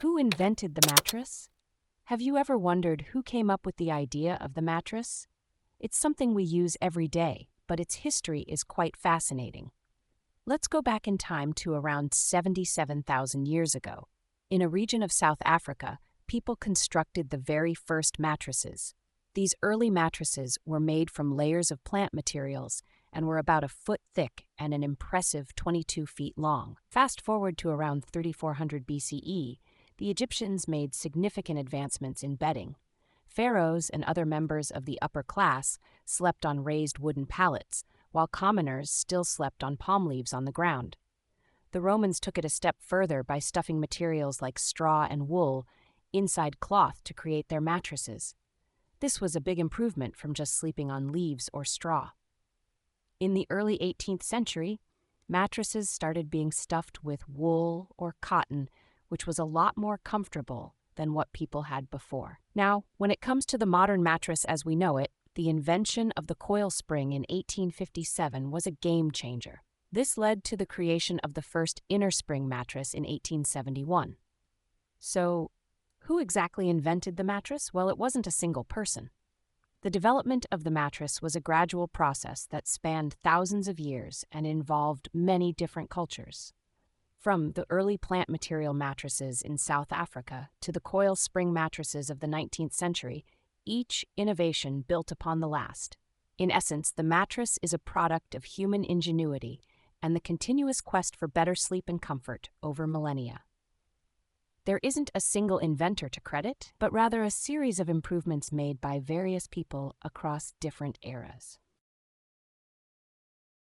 Who invented the mattress? Have you ever wondered who came up with the idea of the mattress? It's something we use every day, but its history is quite fascinating. Let's go back in time to around 77,000 years ago. In a region of South Africa, people constructed the very first mattresses. These early mattresses were made from layers of plant materials and were about a foot thick and an impressive 22 feet long. Fast forward to around 3400 BCE, the Egyptians made significant advancements in bedding. Pharaohs and other members of the upper class slept on raised wooden pallets, while commoners still slept on palm leaves on the ground. The Romans took it a step further by stuffing materials like straw and wool inside cloth to create their mattresses. This was a big improvement from just sleeping on leaves or straw. In the early 18th century, mattresses started being stuffed with wool or cotton, which was a lot more comfortable than what people had before. Now, when it comes to the modern mattress as we know it, the invention of the coil spring in 1857 was a game changer. This led to the creation of the first inner spring mattress in 1871. So, who exactly invented the mattress? Well, it wasn't a single person. The development of the mattress was a gradual process that spanned thousands of years and involved many different cultures. From the early plant material mattresses in South Africa to the coil spring mattresses of the 19th century, each innovation built upon the last. In essence, the mattress is a product of human ingenuity and the continuous quest for better sleep and comfort over millennia. There isn't a single inventor to credit, but rather a series of improvements made by various people across different eras.